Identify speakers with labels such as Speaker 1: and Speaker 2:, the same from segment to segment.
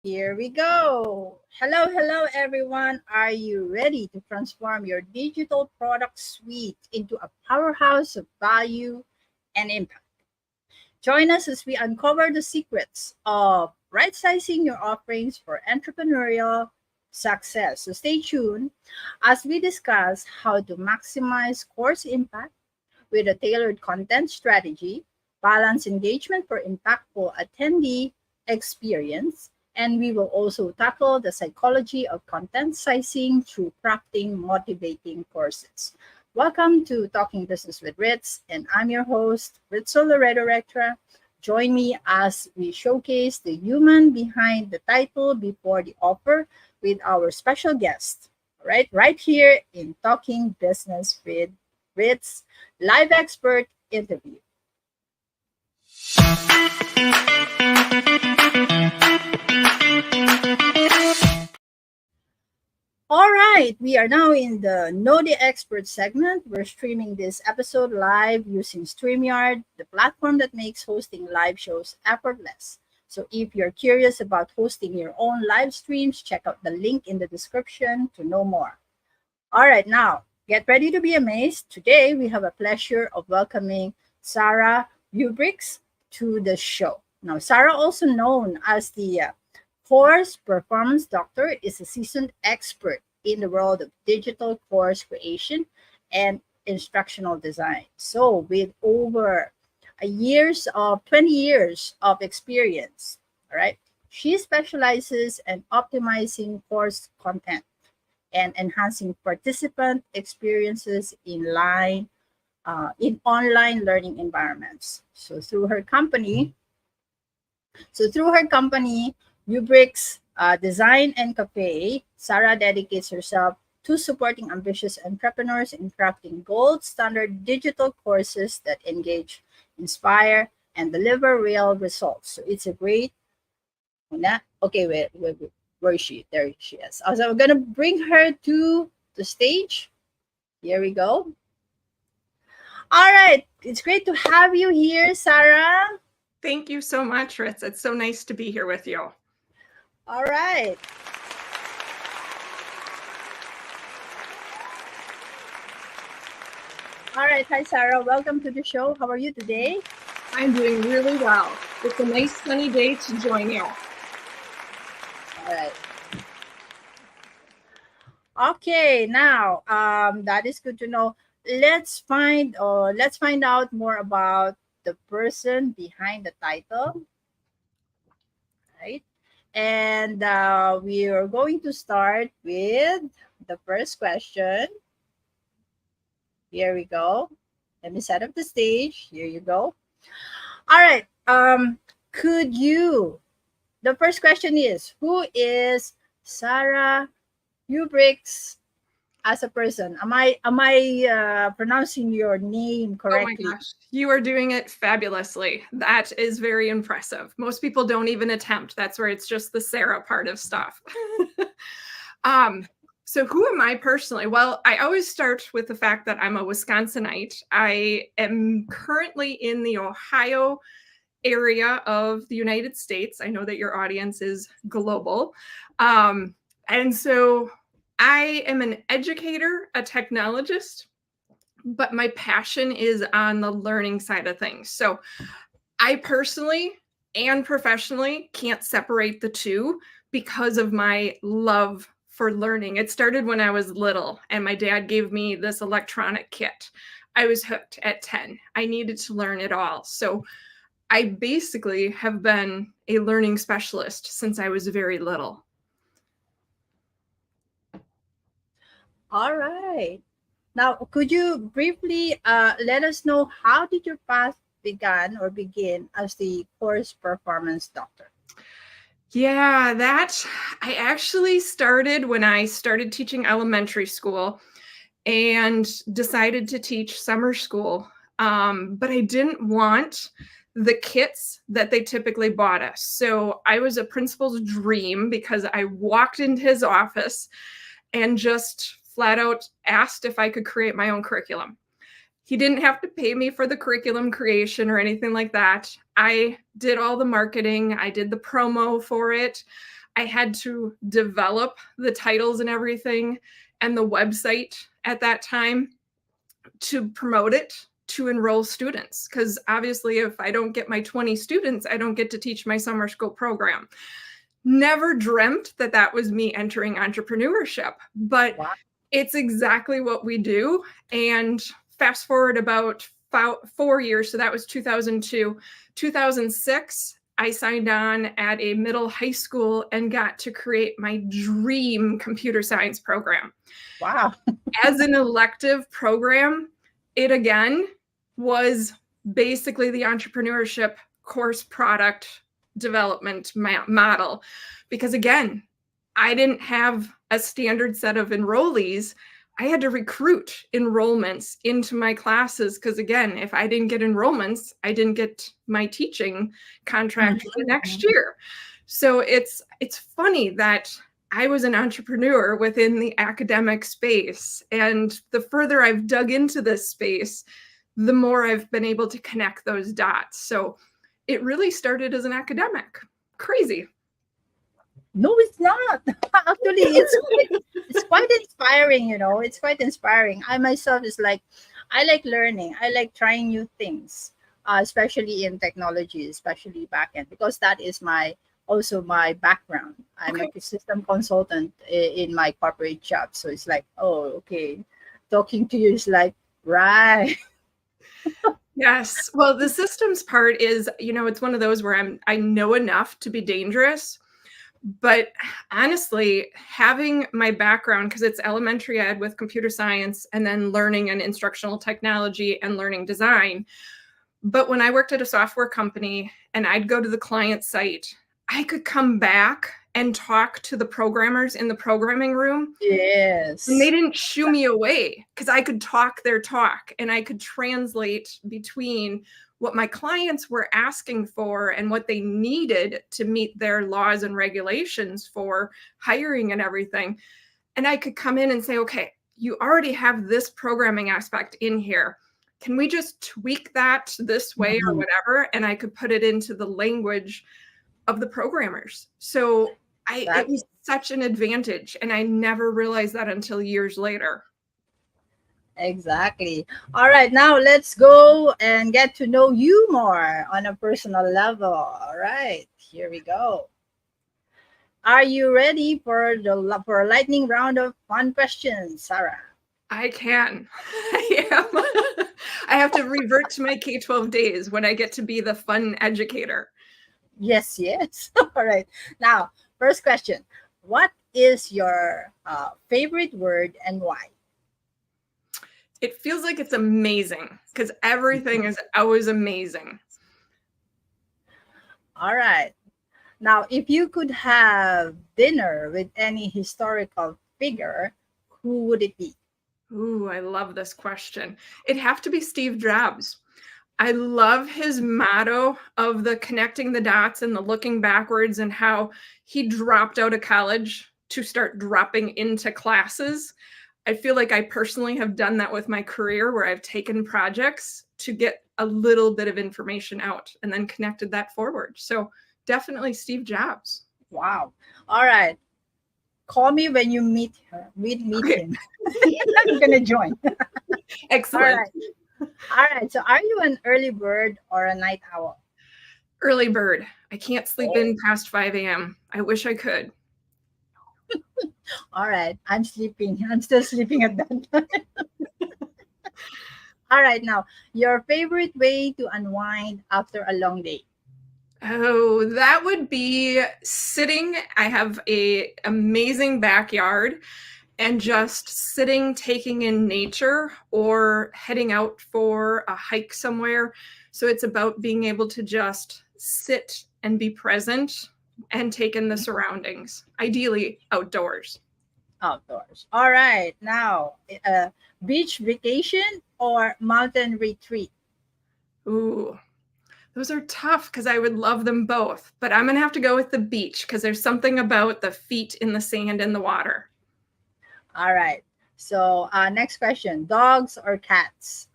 Speaker 1: Here we go. Hello, everyone. Are you ready to transform your digital product suite into a powerhouse of value and impact? Join us as we uncover the secrets of right sizing your offerings for entrepreneurial success. So stay tuned as we discuss how to maximize course impact with a tailored content strategy, balance engagement for impactful attendee experience, and we will also tackle the psychology of content sizing through crafting motivating courses. Welcome to Talking Business with Ritz, and I'm your host, Ritzel Loredo-Rectra. Join me as we showcase the human behind the title before the offer with our special guest, right here in Talking Business with Ritz live expert interview. All right, we are now in the Know the Expert segment. We're streaming this episode live using StreamYard, the platform that makes hosting live shows effortless. So if you're curious about hosting your own live streams, check out the link in the description to know more. All right, now get ready to be amazed. Today we have a pleasure of welcoming Sarah Ubrix to the show. Now, Sarah, also known as the Course Performance Doctor, is a seasoned expert in the world of digital course creation and instructional design. So, with over 20 years of experience, all right, she specializes in optimizing course content and enhancing participant experiences in online learning environments. Through her company, Rubrix Design and Cafe, Sarah dedicates herself to supporting ambitious entrepreneurs in crafting gold standard digital courses that engage, inspire, and deliver real results. So it's a great. Okay, where is she? There she is. So I'm gonna bring her to the stage. Here we go. All right, it's great to have you here, Sarah.
Speaker 2: Thank you so much, Ritz. It's so nice to be here with you.
Speaker 1: All right. All right. Hi, Sarah. Welcome to the show. How are you today?
Speaker 2: I'm doing really well. It's a nice sunny day to join you.
Speaker 1: All right. Okay. Now, that is good to know. Let's find out more about the person behind the title, right? And we are going to start with the first question. Here we go. Let me set up the stage. Here you go. All right. The first question is, who is Sarah Ubrix as a person? Am I pronouncing your name correctly?
Speaker 2: Oh my gosh, you are doing it fabulously. That is very impressive. Most people don't even attempt. That's where it's just the Sarah part of stuff. So who am I personally? Well, I always start with the fact that I'm a Wisconsinite. I am currently in the Ohio area of the United States. I know that your audience is global. And so I am an educator, a technologist, but my passion is on the learning side of things. So I personally and professionally can't separate the two because of my love for learning. It started when I was little and my dad gave me this electronic kit. I was hooked at 10. I needed to learn it all. So I basically have been a learning specialist since I was very little.
Speaker 1: All right. Now, could you briefly let us know how did your path begin as the course performance doctor?
Speaker 2: Yeah, that I actually started when I started teaching elementary school and decided to teach summer school. But I didn't want the kits that they typically bought us. So I was a principal's dream because I walked into his office and just flat out asked if I could create my own curriculum. He didn't have to pay me for the curriculum creation or anything like that. I did all the marketing. I did the promo for it. I had to develop the titles and everything and the website at that time to promote it, to enroll students. Because obviously, if I don't get my 20 students, I don't get to teach my summer school program. Never dreamt that that was me entering entrepreneurship, but
Speaker 1: Wow.
Speaker 2: it's exactly what we do. And fast forward about 4 years, so that was 2002. 2006, I signed on at a middle high school and got to create my dream computer science program.
Speaker 1: Wow.
Speaker 2: As an elective program, it again was basically the entrepreneurship course product development model. Because again, I didn't have a standard set of enrollees. I had to recruit enrollments into my classes because, again, if I didn't get enrollments, I didn't get my teaching contract for the next year. So it's funny that I was an entrepreneur within the academic space. And the further I've dug into this space, the more I've been able to connect those dots. So it really started as an academic. Crazy.
Speaker 1: No, it's not. Actually, it's quite inspiring, you know. It's quite inspiring. I myself is like, I like learning. I like trying new things, especially in technology, especially backend, because that is also my background. I'm
Speaker 2: Okay.
Speaker 1: a system consultant in my corporate job. So it's like, oh, okay. Talking to you is like, right.
Speaker 2: Yes. Well, the systems part is, it's one of those where I know enough to be dangerous. But honestly, having my background, because it's elementary ed with computer science and then learning and instructional technology and learning design. But when I worked at a software company and I'd go to the client site, I could come back and talk to the programmers in the programming room. And they
Speaker 1: Yes.
Speaker 2: didn't shoo me away because I could talk their talk and I could translate between what my clients were asking for and what they needed to meet their laws and regulations for hiring and everything. And I could come in and say, okay, you already have this programming aspect in here. Can we just tweak that this way or
Speaker 1: Mhm.
Speaker 2: whatever? And I could put it into the language of the programmers. So it
Speaker 1: Exactly.
Speaker 2: was such an advantage. And I never realized that until years later.
Speaker 1: Exactly. All right, now let's go and get to know you more on a personal level. All right, here we go. Are you ready for a lightning round of fun questions, Sarah?
Speaker 2: I can. I am. I have to revert to my K-12 days when I get to be the fun educator.
Speaker 1: Yes, yes. All right. Now, first question. What is your favorite word and why?
Speaker 2: It feels like it's amazing because everything is always amazing.
Speaker 1: All right. Now, if you could have dinner with any historical figure, who would it be?
Speaker 2: Ooh, I love this question. It'd have to be Steve Jobs. I love his motto of the connecting the dots and the looking backwards and how he dropped out of college to start dropping into classes. I feel like I personally have done that with my career where I've taken projects to get a little bit of information out and then connected that forward. So definitely Steve Jobs.
Speaker 1: Wow. All right. Call me when you meet her. Meet
Speaker 2: Okay,
Speaker 1: him. I'm gonna join. All
Speaker 2: excellent.
Speaker 1: right. All right. So are you an early bird or a night owl?
Speaker 2: Early bird. I can't sleep
Speaker 1: Oh,
Speaker 2: in past 5 a.m. I wish I could.
Speaker 1: all right. I'm sleeping. I'm still sleeping at that time. All right. Now, your favorite way to unwind after a long day?
Speaker 2: Oh, that would be sitting. I have a amazing backyard and just sitting, taking in nature or heading out for a hike somewhere. So it's about being able to just sit and be present and take in the surroundings, ideally outdoors.
Speaker 1: Outdoors. All right. Now, beach vacation or mountain retreat?
Speaker 2: Ooh, those are tough because I would love them both, but I'm going to have to go with the beach because there's something about the feet in the sand and the water.
Speaker 1: All right. So next question, dogs or cats?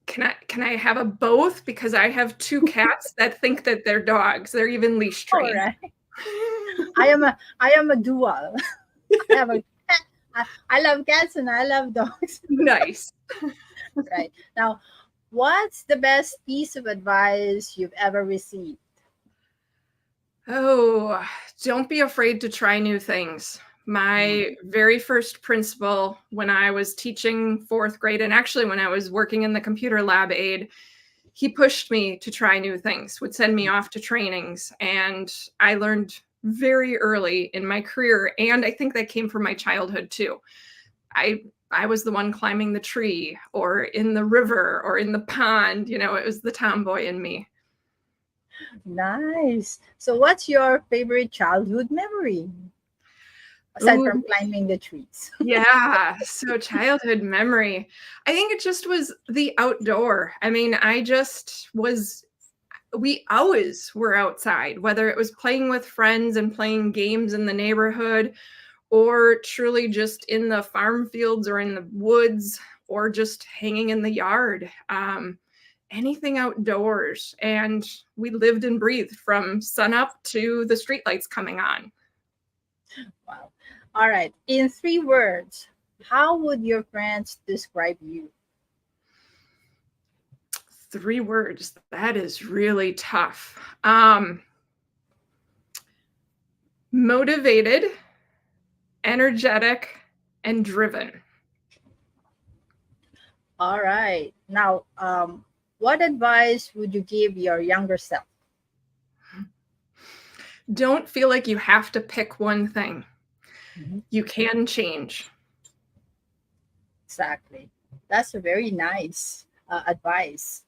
Speaker 2: Can I have a both? Because I have two cats that think that they're dogs. They're even leash
Speaker 1: All
Speaker 2: trained.
Speaker 1: right. I am a dual. I have a cat. I love cats and I love dogs.
Speaker 2: Nice.
Speaker 1: Right. Now, what's the best piece of advice you've ever received?
Speaker 2: Oh, don't be afraid to try new things. My very first principal when I was teaching fourth grade, and actually when I was working in the computer lab aide, he pushed me to try new things, would send me off to trainings. And I learned very early in my career, and I think that came from my childhood too. I was the one climbing the tree or in the river or in the pond. It was the tomboy in me.
Speaker 1: Nice. So, what's your favorite childhood memory aside
Speaker 2: Ooh,
Speaker 1: from climbing the trees?
Speaker 2: yeah. So childhood memory. I think it just was the outdoor. I mean, we always were outside, whether it was playing with friends and playing games in the neighborhood, or truly just in the farm fields or in the woods, or just hanging in the yard. Anything outdoors. And we lived and breathed from sunup to the streetlights coming on.
Speaker 1: Wow. All right. In 3 words, how would your friends describe you?
Speaker 2: 3 words. That is really tough. Motivated, energetic, and driven.
Speaker 1: All right. Now, what advice would you give your younger self?
Speaker 2: Don't feel like you have to pick one thing.
Speaker 1: Mhm.
Speaker 2: You can change.
Speaker 1: Exactly. That's a very nice advice.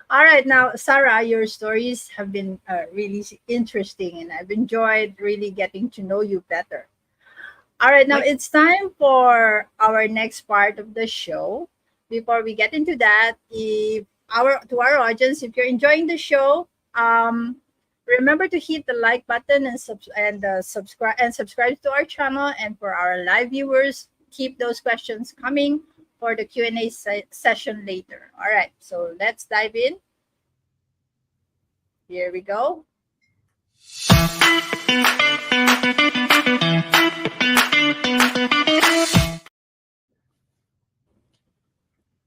Speaker 1: All right. Now, Sarah, your stories have been really interesting, and I've enjoyed really getting to know you better. All right, now
Speaker 2: Like,
Speaker 1: it's time for our next part of the show. Before we get into that, if our audience, if you're enjoying the show, remember to hit the like button and subscribe to our channel. And for our live viewers, keep those questions coming for the Q&A session later. All right, so let's dive in. Here we go.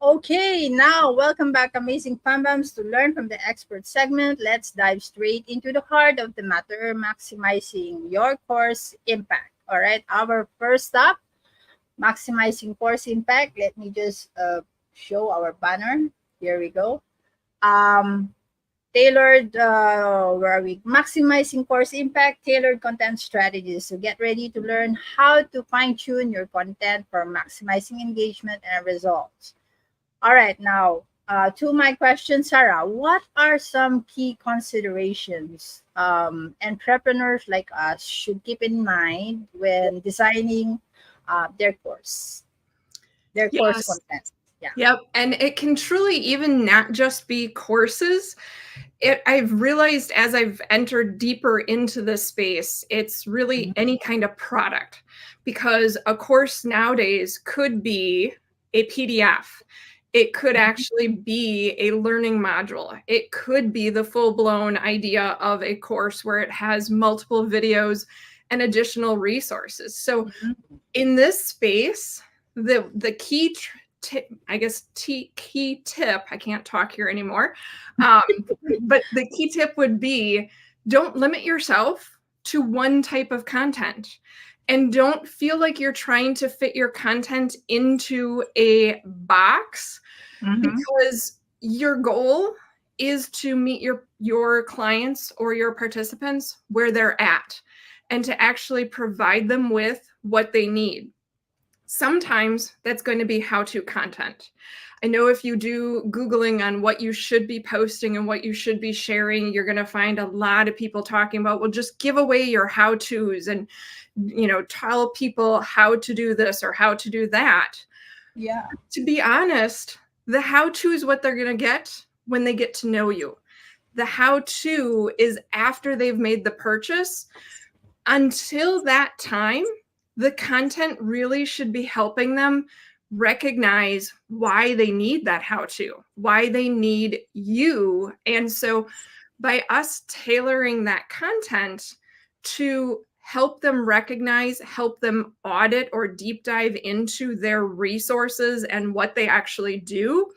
Speaker 1: Okay, now welcome back, amazing Pambams, to learn from the expert segment. Let's dive straight into the heart of the matter, maximizing your course impact. All right, our first stop, maximizing course impact. Let me just show our banner. Here we go. Tailored, where are we? Maximizing course impact, tailored content strategies. So get ready to learn how to fine tune your content for maximizing engagement and results. All right, now to my question, Sarah, what are some key considerations entrepreneurs like us should keep in mind when designing their course
Speaker 2: yes.
Speaker 1: content? Yeah.
Speaker 2: Yep. And it can truly even not just be courses. I've realized as I've entered deeper into this space, it's really
Speaker 1: Mhm.
Speaker 2: any kind of product, because a course nowadays could be a PDF. It could actually be a learning module. It could be the full-blown idea of a course where it has multiple videos and additional resources. So
Speaker 1: Mhm.
Speaker 2: in this space, the key tip, I guess, key tip, I can't talk here anymore, but the key tip would be, don't limit yourself to one type of content, and don't feel like you're trying to fit your content into a box,
Speaker 1: Mhm.
Speaker 2: because your goal is to meet your clients or your participants where they're at, and to actually provide them with what they need. Sometimes that's going to be how-to content. I know if you do Googling on what you should be posting and what you should be sharing, you're going to find a lot of people talking about, well, just give away your how-tos and, tell people how to do this or how to do that.
Speaker 1: Yeah.
Speaker 2: To be honest, the how-to is what they're going to get when they get to know you. The how-to is after they've made the purchase. Until that time, the content really should be helping them recognize why they need that how-to, why they need you. And so by us tailoring that content to help them recognize, help them audit or deep dive into their resources and what they actually do,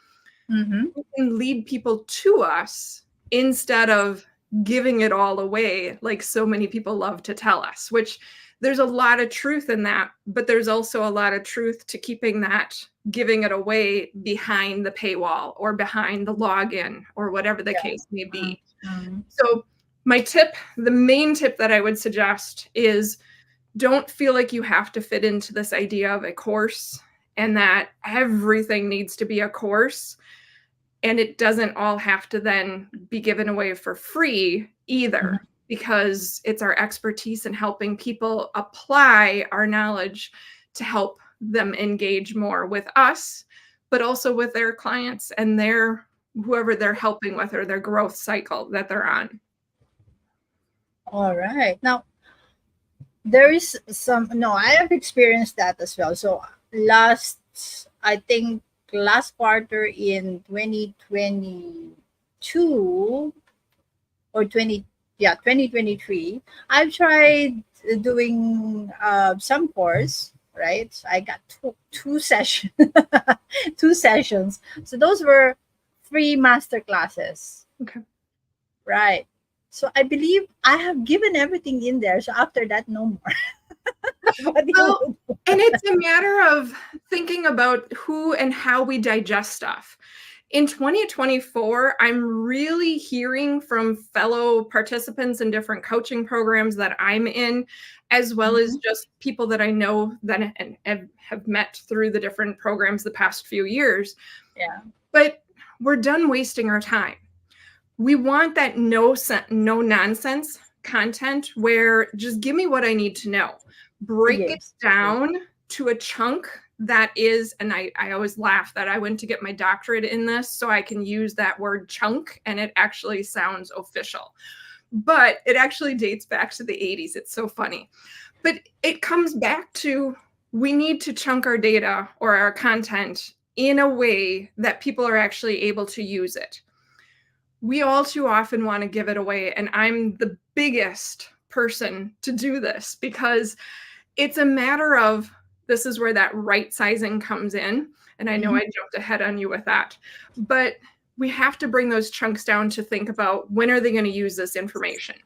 Speaker 1: Mm-hmm.
Speaker 2: we can lead people to us instead of giving it all away like so many people love to tell us, which there's a lot of truth in that, but there's also a lot of truth to keeping that giving it away behind the paywall or behind the login or whatever the
Speaker 1: Yeah.
Speaker 2: case may be.
Speaker 1: Mm-hmm.
Speaker 2: So my tip, the main tip that I would suggest is don't feel like you have to fit into this idea of a course and that everything needs to be a course. And it doesn't all have to then be given away for free either, because it's our expertise in helping people apply our knowledge to help them engage more with us, but also with their clients and their whoever they're helping with or their growth cycle that they're on.
Speaker 1: All right. Now, there is some, no, I have experienced that as well. So, I think last quarter in 2022 or 2023, I've tried doing some course, right? So I got two sessions, two sessions. So those were free master classes.
Speaker 2: Okay.
Speaker 1: Right. So I believe I have given everything in there. So after that, no more.
Speaker 2: Well, and it's a matter of thinking about who and how we digest stuff. In 2024, I'm really hearing from fellow participants in different coaching programs that I'm in, as well as just people that I know that and have met through the different programs the past few years.
Speaker 1: Yeah.
Speaker 2: But we're done wasting our time. We want that no nonsense content where just give me what I need to know. Break it
Speaker 1: Yes.
Speaker 2: down to a chunk that is, and I always laugh that I went to get my doctorate in this so I can use that word chunk and it actually sounds official. But it actually dates back to the 80s. It's so funny. But it comes back to we need to chunk our data or our content in a way that people are actually able to use it. We all too often want to give it away, and I'm the biggest person to do this because it's a matter of this is where that right sizing comes in. And I know I jumped ahead on you with that, but we have to bring those chunks down to think about when are they going to use this information?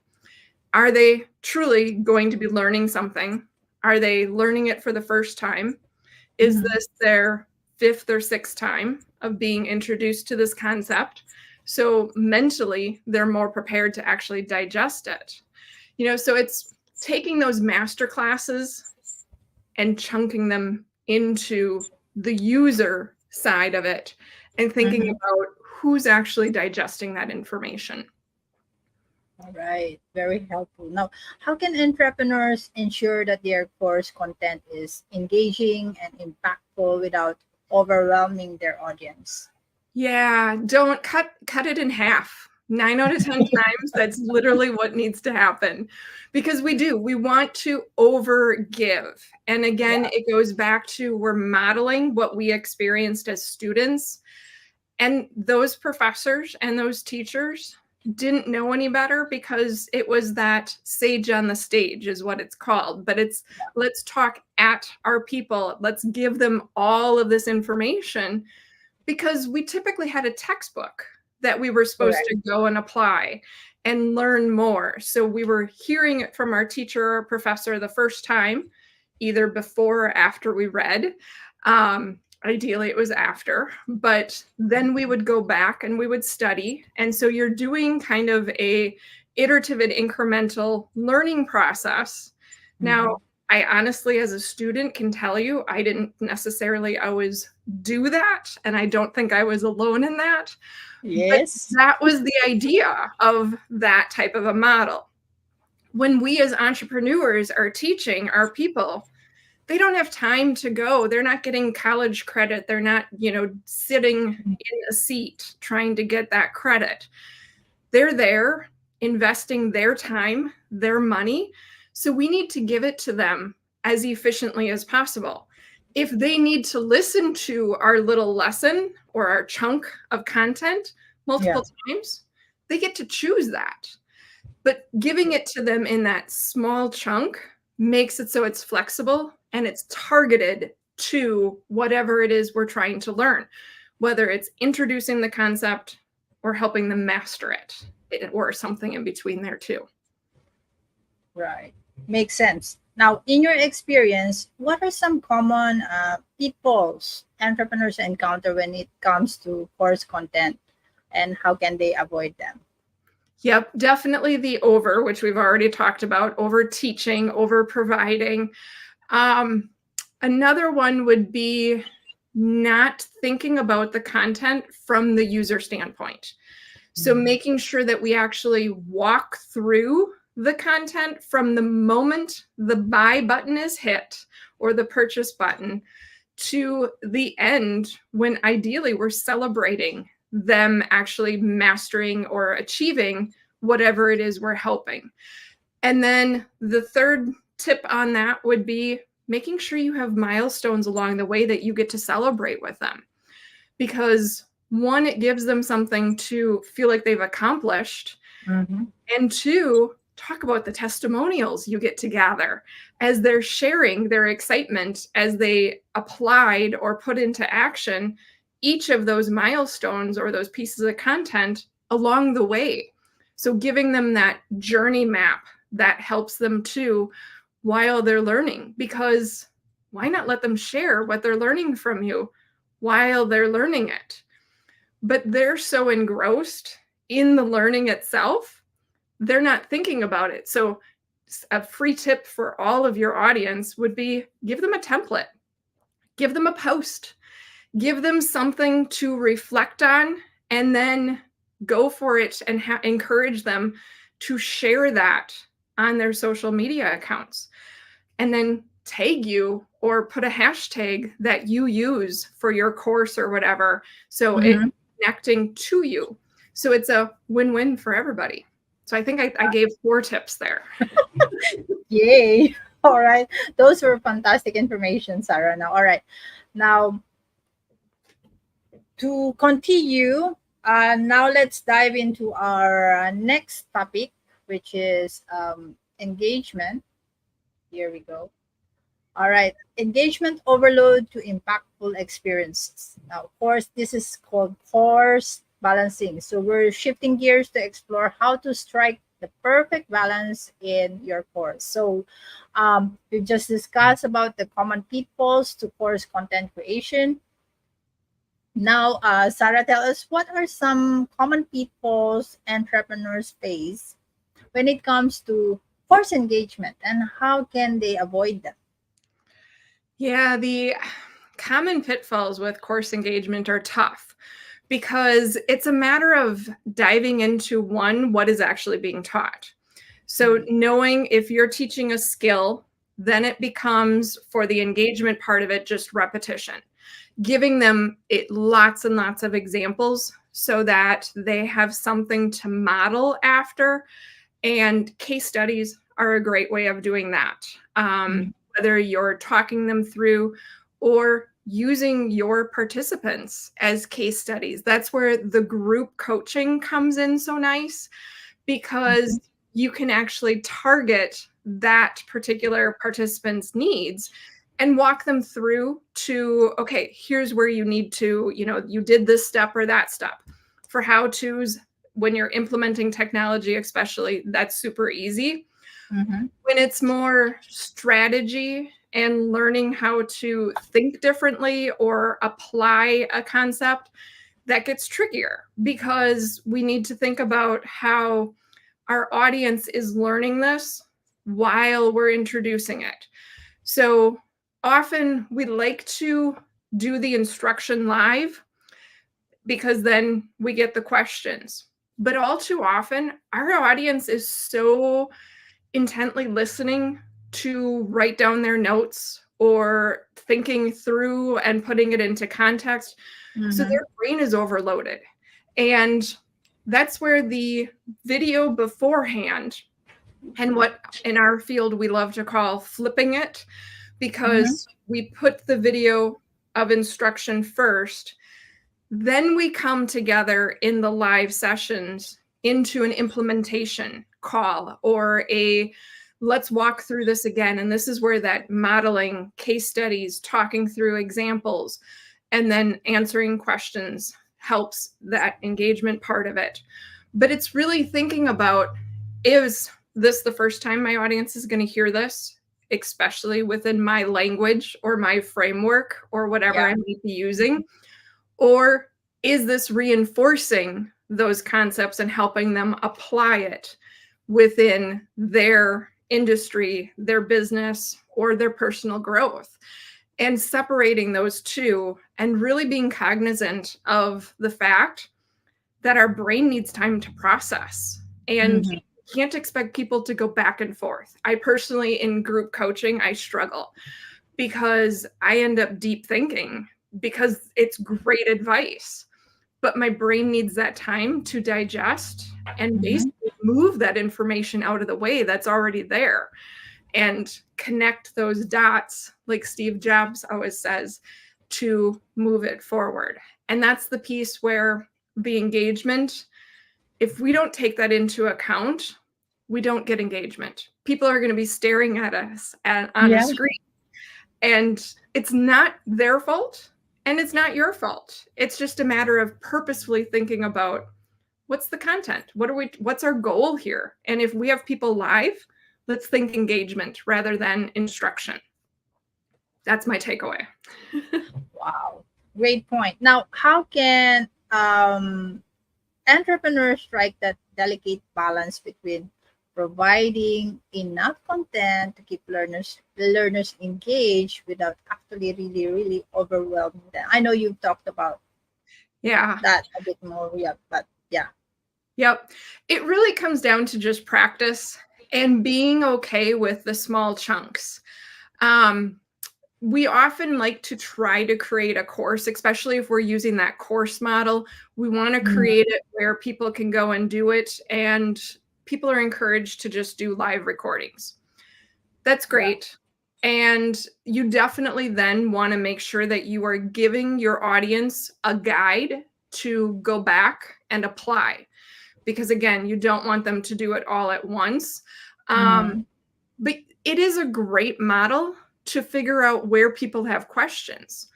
Speaker 2: Are they truly going to be learning something? Are they learning it for the first time? Is this their fifth or sixth time of being introduced to this concept? So mentally, they're more prepared to actually digest it. So it's taking those master classes and chunking them into the user side of it and thinking about who's actually digesting that information.
Speaker 1: All right, very helpful. Now, how can entrepreneurs ensure that their course content is engaging and impactful without overwhelming their audience?
Speaker 2: Yeah, don't cut it in half. 9 out of 10 times, that's literally what needs to happen because we want to overgive. And again, it goes back to we're modeling what we experienced as students. And those professors and those teachers didn't know any better because it was that sage on the stage is what it's called. But it's let's talk at our people. Let's give them all of this information because we typically had a textbook that we were supposed to go and apply and learn more. So we were hearing it from our teacher or professor the first time, either before or after we read. Ideally, it was after, but then we would go back and we would study. And so you're doing kind of a iterative and incremental learning process. Now, I honestly, as a student, can tell you I didn't necessarily always do that. And I don't think I was alone in that.
Speaker 1: Yes.
Speaker 2: But that was the idea of that type of a model. When we as entrepreneurs are teaching our people, they don't have time to go. They're not getting college credit. They're not, sitting in a seat trying to get that credit. They're there investing their time, their money. So we need to give it to them as efficiently as possible. If they need to listen to our little lesson or our chunk of content multiple times, they get to choose that. But giving it to them in that small chunk makes it so it's flexible and it's targeted to whatever it is we're trying to learn, whether it's introducing the concept or helping them master it, or something in between there too.
Speaker 1: Right. Makes sense. Now, in your experience, what are some common pitfalls entrepreneurs encounter when it comes to course content, and how can they avoid them?
Speaker 2: Yep, definitely the over, which we've already talked about, over teaching, over providing. Another one would be not thinking about the content from the user standpoint. So making sure that we actually walk through the content from the moment the buy button is hit or the purchase button to the end, when ideally we're celebrating them actually mastering or achieving whatever it is we're helping. And then the third tip on that would be making sure you have milestones along the way that you get to celebrate with them. Because one, it gives them something to feel like they've accomplished.
Speaker 1: Mm-hmm.
Speaker 2: And two, talk about the testimonials you get to gather as they're sharing their excitement as they applied or put into action each of those milestones or those pieces of content along the way. So giving them that journey map that helps them too while they're learning, because why not let them share what they're learning from you while they're learning it? But they're so engrossed in the learning itself, they're not thinking about it. So a free tip for all of your audience would be give them a template, give them a post, give them something to reflect on, and then go for it and encourage them to share that on their social media accounts. And then tag you or put a hashtag that you use for your course or whatever. So it's connecting to you. So it's a win-win for everybody. So I think I gave 4 tips there.
Speaker 1: Yay. All right. Those were fantastic information, Sarah. Now, all right. Now, to continue, now let's dive into our next topic, which is engagement. Here we go. All right. Engagement overload to impactful experiences. Now, of course, this is called course balancing. So we're shifting gears to explore how to strike the perfect balance in your course. So we've just discussed about the common pitfalls to course content creation. Now, Sarah, tell us, what are some common pitfalls entrepreneurs face when it comes to course engagement, and how can they avoid them?
Speaker 2: Yeah, the common pitfalls with course engagement are tough because it's a matter of diving into what is actually being taught. So knowing if you're teaching a skill, then it becomes, for the engagement part of it, just repetition. Giving them lots and lots of examples so that they have something to model after. And case studies are a great way of doing that. Whether you're talking them through or using your participants as case studies. That's where the group coaching comes in so nice, because you can actually target that particular participant's needs and walk them through to, okay, here's where you need to, you did this step or that step. For how-tos, when you're implementing technology especially, that's super easy. When it's more strategy and learning how to think differently or apply a concept, that gets trickier, because we need to think about how our audience is learning this while we're introducing it. So often we like to do the instruction live because then we get the questions. But all too often, our audience is so intently listening to write down their notes or thinking through and putting it into context. So their brain is overloaded. And that's where the video beforehand and what in our field we love to call flipping it,
Speaker 1: Mm-hmm.
Speaker 2: because we put the video of instruction first, then we come together in the live sessions into an implementation call or a let's walk through this again. And this is where that modeling, case studies, talking through examples, and then answering questions helps that engagement part of it. But it's really thinking about, is this the first time my audience is going to hear this, especially within my language or my framework or whatever
Speaker 1: Yeah.
Speaker 2: I might be using? Or is this reinforcing those concepts and helping them apply it within their industry, their business, or their personal growth? And separating those two and really being cognizant of the fact that our brain needs time to process. And
Speaker 1: Mm-hmm.
Speaker 2: you can't expect people to go back and forth. I personally, in group coaching, I struggle because I end up deep thinking because it's great advice, but my brain needs that time to digest and
Speaker 1: Mm-hmm.
Speaker 2: basically move that information out of the way that's already there and connect those dots, like Steve Jobs always says, to move it forward. And that's the piece where the engagement, if we don't take that into account, we don't get engagement. People are going to be staring at us on a
Speaker 1: Yeah.
Speaker 2: screen, and it's not their fault and it's not your fault. It's just a matter of purposefully thinking about what's the content? What's our goal here? And if we have people live, let's think engagement rather than instruction. That's my takeaway.
Speaker 1: Wow. Great point. Now, how can entrepreneurs strike that delicate balance between providing enough content to keep learners engaged without actually really overwhelming them? I know you've talked about
Speaker 2: Yeah.
Speaker 1: that a bit more, yeah, but yeah.
Speaker 2: Yep. It really comes down to just practice and being okay with the small chunks. Um, we often like to try to create a course, especially if we're using that course model. We want to
Speaker 1: Mm,
Speaker 2: create it where people can go and do it, and people are encouraged to just do live recordings. That's
Speaker 1: yeah.
Speaker 2: great. And you definitely then want to make sure that you are giving your audience a guide to go back and apply. Because again, you don't want them to do it all at once.
Speaker 1: Mm,
Speaker 2: But it is a great model to figure out where people have questions.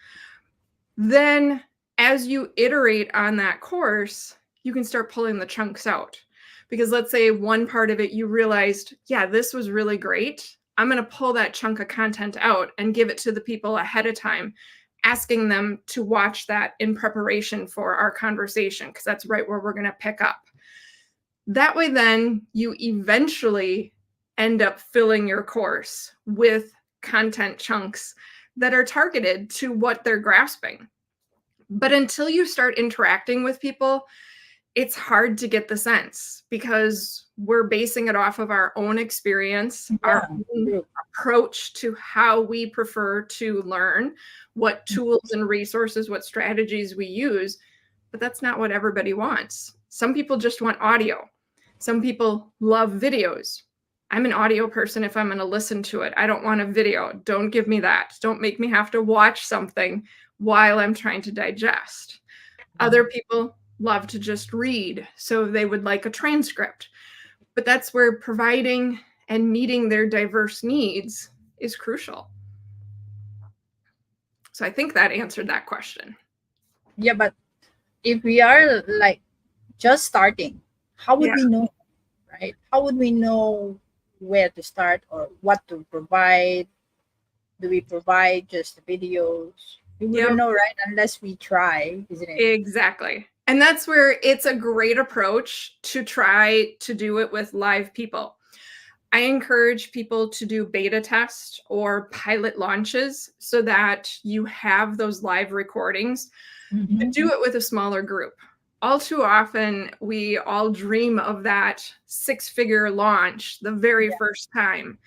Speaker 2: Then, as you iterate on that course, you can start pulling the chunks out. Because let's say one part of it you realized, yeah, this was really great. I'm going to pull that chunk of content out and give it to the people ahead of time, asking them to watch that in preparation for our conversation, because that's right where we're going to pick up. That way, then you eventually end up filling your course with content chunks that are targeted to what they're grasping. But until you start interacting with people, it's hard to get the sense because we're basing it off of our own experience, our
Speaker 1: yeah.
Speaker 2: own
Speaker 1: True.
Speaker 2: approach to how we prefer to learn, what tools and resources, what strategies we use. But that's not what everybody wants. Some people just want audio. Some people love videos. I'm an audio person if I'm going to listen to it. I don't want a video. Don't give me that. Don't make me have to watch something while I'm trying to digest. Other people love to just read, so they would like a transcript. But that's where providing and meeting their diverse needs is crucial. So I think that answered that question.
Speaker 1: Yeah, but if we are like just starting, how would
Speaker 2: Yeah.
Speaker 1: we know, right? How would we know where to start or what to provide? Do we provide just the videos? We wouldn't
Speaker 2: Yep.
Speaker 1: know, right? Unless we try, isn't it?
Speaker 2: Exactly. And that's where it's a great approach to try to do it with live people. I encourage people to do beta tests or pilot launches so that you have those live recordings, but
Speaker 1: Mm-hmm.
Speaker 2: do it with a smaller group. All too often, we all dream of that six-figure launch the very
Speaker 1: Yeah.
Speaker 2: first time,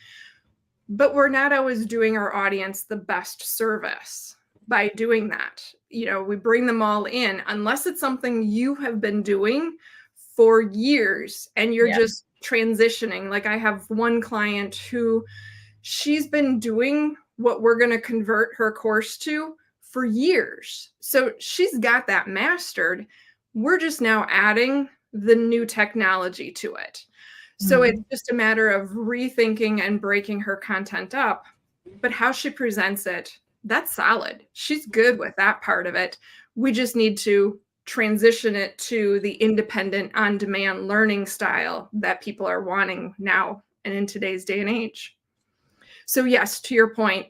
Speaker 2: but we're not always doing our audience the best service by doing that. We bring them all in unless it's something you have been doing for years and you're
Speaker 1: Yeah.
Speaker 2: just transitioning. Like I have one client who she's been doing what we're going to convert her course to for years. So she's got that mastered. We're just now adding the new technology to it. So it's just a matter of rethinking and breaking her content up. But how she presents it, that's solid. She's good with that part of it. We just need to transition it to the independent, on-demand learning style that people are wanting now and in today's day and age. So yes, to your point,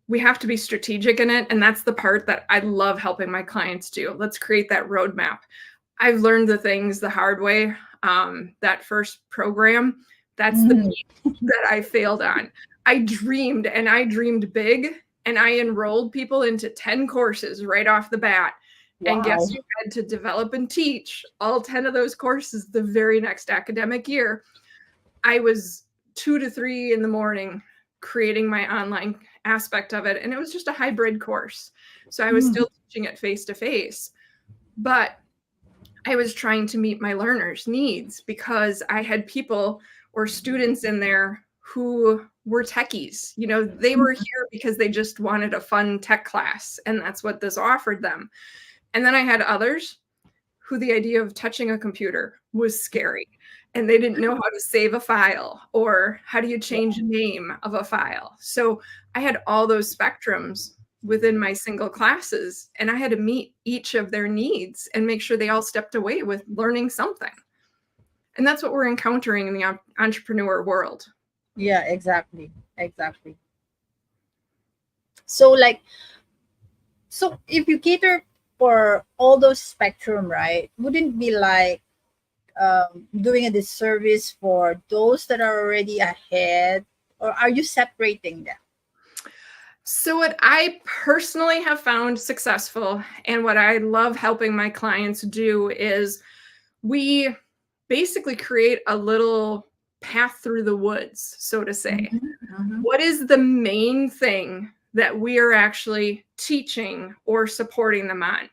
Speaker 2: we have to be strategic in it. And that's the part that I love helping my clients do. Let's create that roadmap. I've learned the things the hard way. That first program, that's the piece that I failed on. I dreamed big, and I enrolled people into 10 courses right off the bat. Wow. And guess you had to develop and teach all 10 of those courses the very next academic year. I was 2 to 3 in the morning creating my online aspect of it. And it was just a hybrid course. So I was still teaching it face to face, but I was trying to meet my learners' needs because I had people or students in there who were techies. You know, they were here because they just wanted a fun tech class, and that's what this offered them. And then I had others who the idea of touching a computer was scary, and they didn't know how to save a file or how do you change the name of a file. So I had all those spectrums within my single classes, and I had to meet each of their needs and make sure they all stepped away with learning something. And that's what we're encountering in the entrepreneur world.
Speaker 1: Yeah, exactly. So if you cater for all those spectrum, right, wouldn't it be like doing a disservice for those that are already ahead, or are you separating them?
Speaker 2: So what I personally have found successful and what I love helping my clients do is we basically create a little path through the woods, so to say. What is the main thing that we are actually teaching or supporting them on?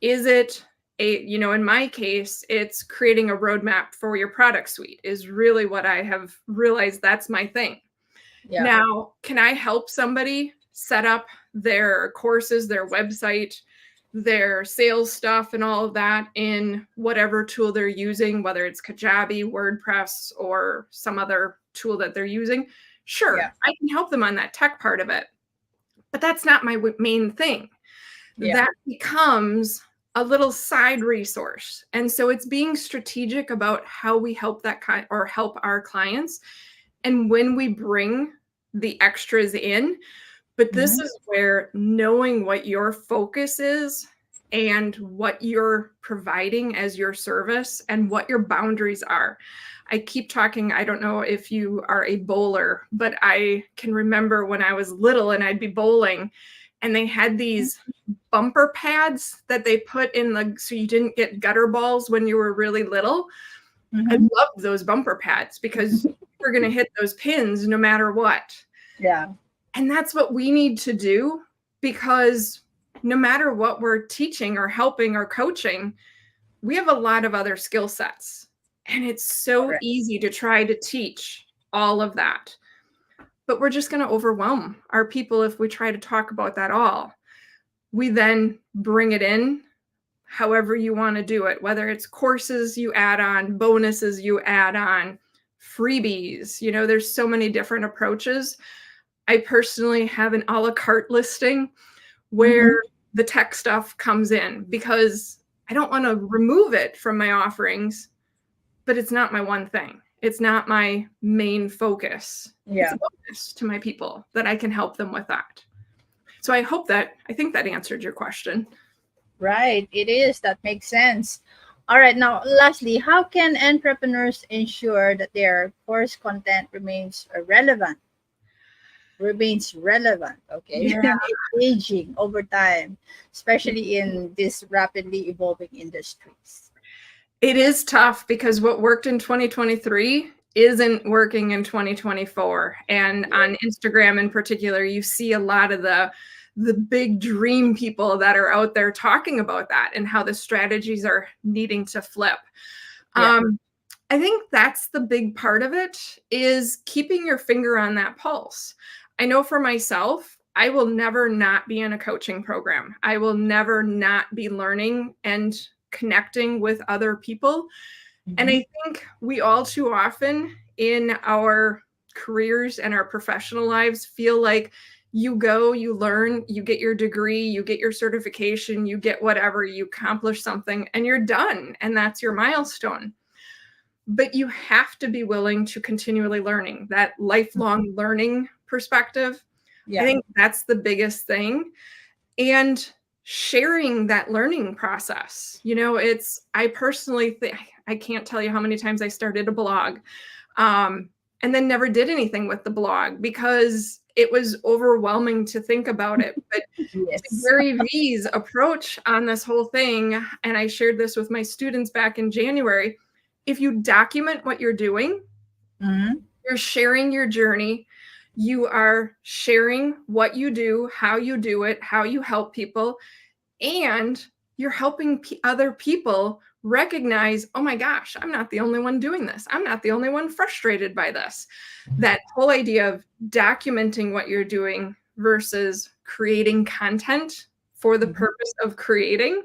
Speaker 2: Is it in my case, it's creating a roadmap for your product suite is really what I have realized that's my thing. Yeah. Now, can I help somebody set up their courses, their website, their sales stuff and all of that in whatever tool they're using, whether it's Kajabi, WordPress, or some other tool that they're using? Sure, yeah. I can help them on that tech part of it, but that's not my main thing. Yeah. That becomes a little side resource. And so it's being strategic about how we help help our clients. And when we bring the extras in, but this is where knowing what your focus is and what you're providing as your service and what your boundaries are. I keep talking, I don't know if you are a bowler, but I can remember when I was little and I'd be bowling and they had these bumper pads that they put in so you didn't get gutter balls when you were really little. I loved those bumper pads because we're going to hit those pins no matter what.
Speaker 1: Yeah.
Speaker 2: And that's what we need to do, because no matter what we're teaching or helping or coaching, we have a lot of other skill sets. And it's so easy to try to teach all of that. But we're just going to overwhelm our people if we try to talk about that all. We then bring it in however you want to do it, whether it's courses you add on, bonuses you add on, freebies. There's so many different approaches. I personally have an a la carte listing where the tech stuff comes in because I don't want to remove it from my offerings, but it's not my one thing. It's not my main focus. Yeah. It's a bonus to my people that I can help them with that. So I think that answered your question.
Speaker 1: Right. It is. That makes sense. All right. Now, lastly, how can entrepreneurs ensure that their course content remains relevant, okay? Yeah. Aging over time, especially in these rapidly evolving industries?
Speaker 2: It is tough because what worked in 2023 isn't working in 2024. And on Instagram in particular, you see a lot of the big dream people that are out there talking about that and how the strategies are needing to flip. Yeah. I think that's the big part of it, is keeping your finger on that pulse. I know for myself, I will never not be in a coaching program. I will never not be learning and connecting with other people. And
Speaker 1: Mhm.
Speaker 2: I think we all too often in our careers and our professional lives feel like you go, you learn, you get your degree, you get your certification, you get whatever, you accomplish something, and you're done. And that's your milestone. But you have to be willing to continually learning, that lifelong learning perspective. I
Speaker 1: Yeah.
Speaker 2: think that's the biggest thing. And sharing that learning process. I personally think, I can't tell you how many times I started a blog, and then never did anything with the blog because it was overwhelming to think about it. But to
Speaker 1: Yes.
Speaker 2: Gary V's approach on this whole thing, and I shared this with my students back in January, if you document what you're doing,
Speaker 1: Mhm.
Speaker 2: you're sharing your journey, you are sharing what you do, how you do it, how you help people, and you're helping other people recognize, oh my gosh, I'm not the only one doing this. I'm not the only one frustrated by this. That whole idea of documenting what you're doing versus creating content for the
Speaker 1: Mhm.
Speaker 2: purpose of creating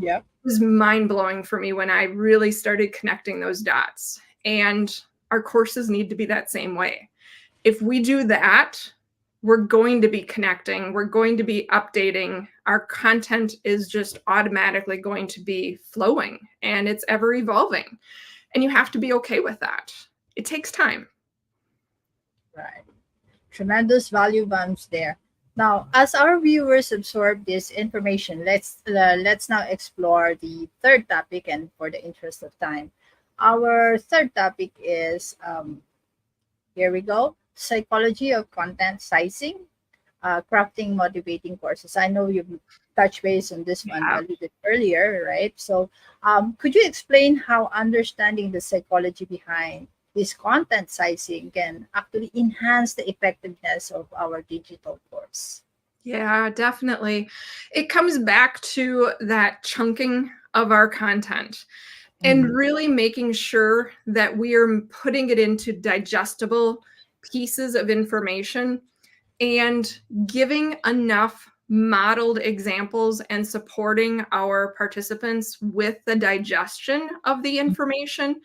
Speaker 1: Yep.
Speaker 2: was mind blowing for me when I really started connecting those dots. And our courses need to be that same way. If we do that, we're going to be connecting, we're going to be updating. Our content is just automatically going to be flowing, and it's ever evolving. And you have to be okay with that. It takes time.
Speaker 1: Right. Tremendous value bombs there. Now, as our viewers absorb this information, let's now explore the third topic. And for the interest of time, our third topic is here we go: psychology of content sizing, crafting motivating courses. I know you've touched base on this one
Speaker 2: Yeah.
Speaker 1: a little bit earlier, right? So, could you explain how understanding the psychology behind this content sizing can actually enhance the effectiveness of our digital course?
Speaker 2: Yeah, definitely. It comes back to that chunking of our content and
Speaker 1: Mhm.
Speaker 2: really making sure that we are putting it into digestible pieces of information and giving enough modeled examples and supporting our participants with the digestion of the information.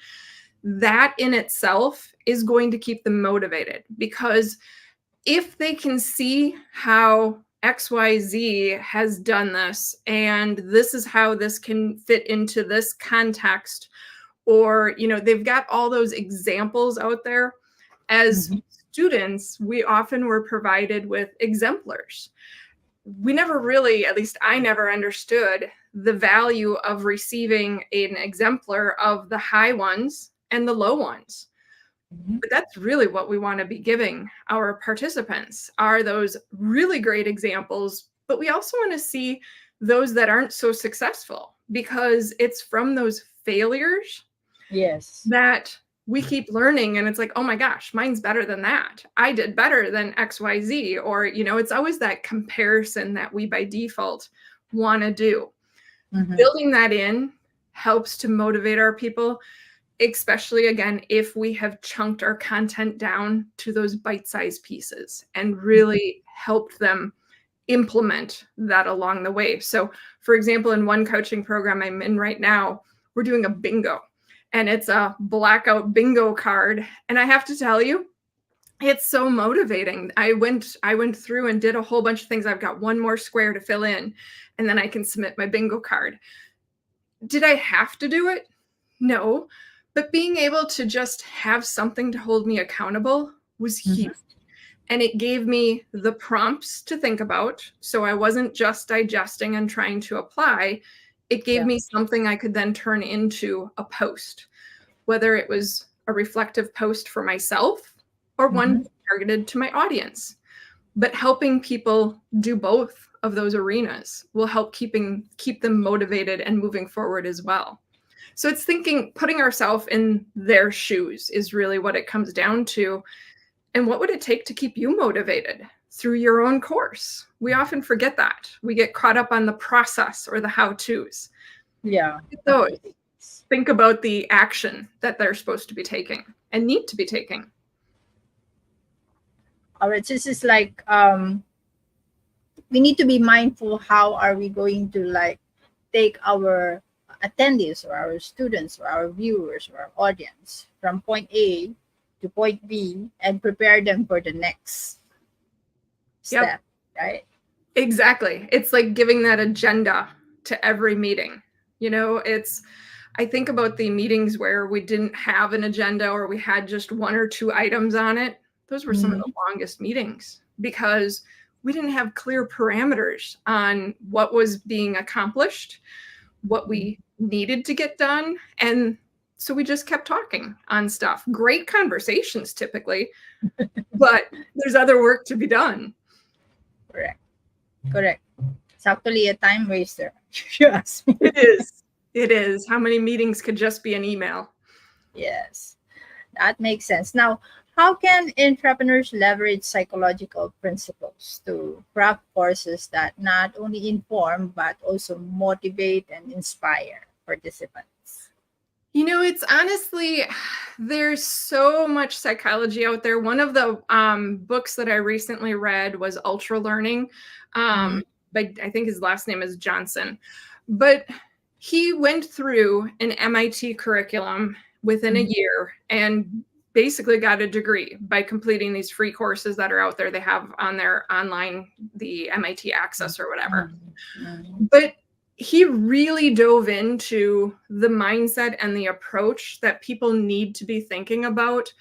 Speaker 2: That in itself is going to keep them motivated, because if they can see how XYZ has done this and this is how this can fit into this context, or they've got all those examples out there. As
Speaker 1: Mhm.
Speaker 2: students, we often were provided with exemplars. We never really, at least I never understood the value of receiving an exemplar of the high ones and the low ones.
Speaker 1: Mhm.
Speaker 2: But that's really what we want to be giving our participants, are those really great examples. But we also want to see those that aren't so successful, because it's from those failures
Speaker 1: Yes.
Speaker 2: that we keep learning. And it's like, oh my gosh, mine's better than that. I did better than XYZ. Or, it's always that comparison that we by default want to do.
Speaker 1: Mhm.
Speaker 2: Building that in helps to motivate our people, especially again, if we have chunked our content down to those bite-sized pieces and really helped them implement that along the way. So, for example, in one coaching program I'm in right now, we're doing a bingo, and it's a blackout bingo card. And I have to tell you, it's so motivating. I went through and did a whole bunch of things. I've got one more square to fill in, and then I can submit my bingo card. Did I have to do it? No. But being able to just have something to hold me accountable was huge.
Speaker 1: Mhm.
Speaker 2: And it gave me the prompts to think about. So I wasn't just digesting and trying to apply. It gave
Speaker 1: Yeah.
Speaker 2: me something I could then turn into a post, whether it was a reflective post for myself or one
Speaker 1: Mhm.
Speaker 2: targeted to my audience. But helping people do both of those arenas will help keep them motivated and moving forward as well. So it's putting ourselves in their shoes is really what it comes down to. And what would it take to keep you motivated through your own course? We often forget that. We get caught up on the process or the how-tos.
Speaker 1: Yeah.
Speaker 2: Those,
Speaker 1: Agree.
Speaker 2: think about the action that they're supposed to be taking and need to be taking.
Speaker 1: All right, so this is like we need to be mindful. How are we going to like take our attendees or our students or our viewers or our audience from point A to point B and prepare them for the next step, right?
Speaker 2: Exactly. It's like giving that agenda to every meeting. You know, I think about the meetings where we didn't have an agenda or we had just one or two items on it. Those were some of the longest meetings because we didn't have clear parameters on what was being accomplished, what we needed to get done. And so we just kept talking on stuff. Great conversations typically, but there's other work to be done.
Speaker 1: Correct. It's actually a time waster, if you ask me.
Speaker 2: It is. How many meetings could just be an email?
Speaker 1: Yes, that makes sense. Now, how can entrepreneurs leverage psychological principles to craft courses that not only inform but also motivate and inspire participants?
Speaker 2: You know, it's honestly, there's so much psychology out there. One of the books that I recently read was Ultra Learning. But I think his last name is Johnson. But he went through an MIT curriculum within a year and basically got a degree by completing these free courses that are out there. They have on their online, the MIT Access or whatever. But he really dove into the mindset and the approach that people need to be thinking about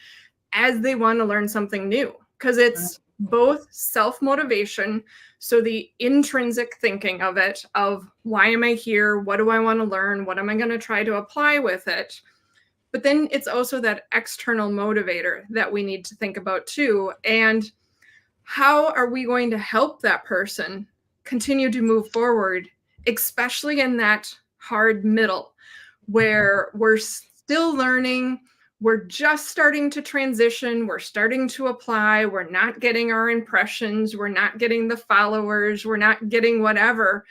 Speaker 2: as they want to learn something new, because it's both self-motivation, so the intrinsic thinking of it, of why am I here? What do I want to learn? What am I going to try to apply with it? But then it's also that external motivator that we need to think about too. And how are we going to help that person continue to move forward, especially in that hard middle where we're still learning, we're just starting to transition, we're starting to apply, we're not getting our impressions, we're not getting the followers, we're not getting whatever,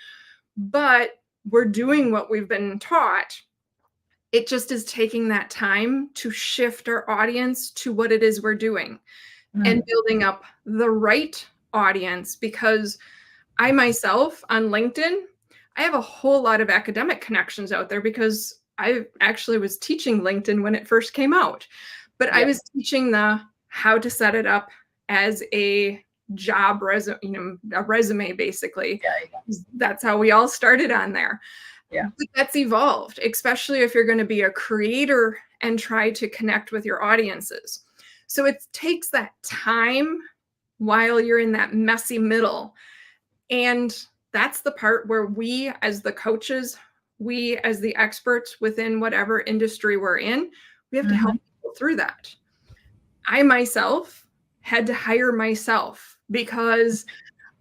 Speaker 2: but we're doing what we've been taught. It just is taking that time to shift our audience to what it is we're doing and building up the right audience. Because I myself on LinkedIn, I have a whole lot of academic connections out there because I actually was teaching LinkedIn when it first came out, but I was teaching how to set it up as a job resume, a resume basically. That's how we all started on there. But that's evolved, especially if you're going to be a creator and try to connect with your audiences. So it takes that time while you're in that messy middle. And that's the part where we as the coaches, we as the experts within whatever industry we're in, we have to help people through that. I myself had to hire myself because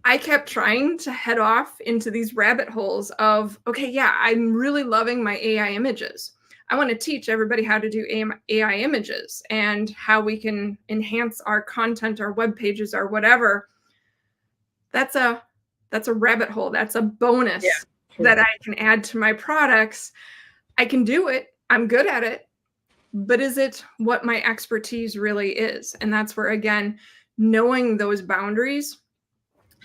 Speaker 2: I kept trying to head off into these rabbit holes of, okay, yeah, I'm really loving my AI images. I want to teach everybody how to do AI images and how we can enhance our content, our web pages, or whatever. That's a rabbit hole. That's a bonus that I can add to my products. I can do it. I'm good at it. But is it what my expertise really is? And that's where, again, knowing those boundaries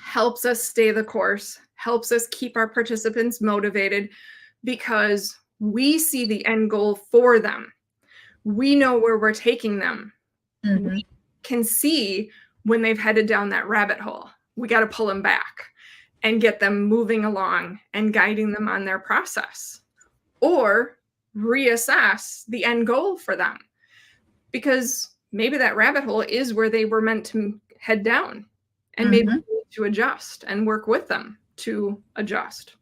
Speaker 2: helps us stay the course, helps us keep our participants motivated because we see the end goal for them. We know where we're taking them. We can see when they've headed down that rabbit hole. We got to pull them back and get them moving along and guiding them on their process, or reassess the end goal for them, because maybe that rabbit hole is where they were meant to head down, and maybe we need to adjust and work with them to adjust.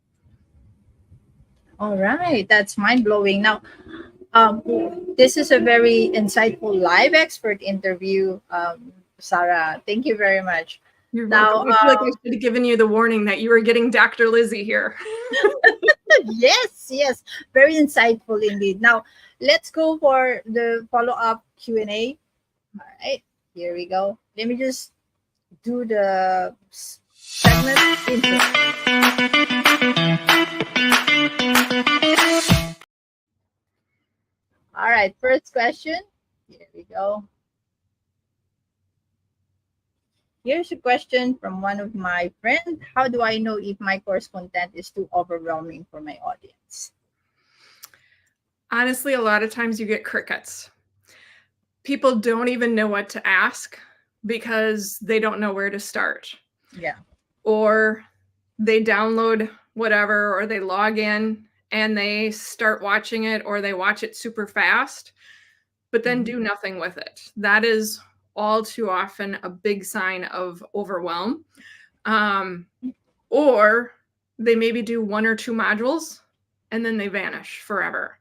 Speaker 1: All right, that's mind-blowing. Now, this is a very insightful live expert interview, Sarah. Thank you very much.
Speaker 2: You're welcome. I feel like I should have given you the warning that you were getting Dr. Lizzie here.
Speaker 1: Yes, very insightful indeed. Now, let's go for the follow-up Q&A. All right, here we go. Let me just do the segment intro. right, first question. Here we go. Here's a question from one of my friends. How do I know if my course content is too overwhelming for my audience?
Speaker 2: Honestly, a lot of times you get crickets. People don't even know what to ask because they don't know where to start.
Speaker 1: Yeah.
Speaker 2: Or they download whatever, or they log in and they start watching it, or they watch it super fast, but then do nothing with it. That is all too often a big sign of overwhelm. Or they maybe do 1 or 2 modules and then they vanish forever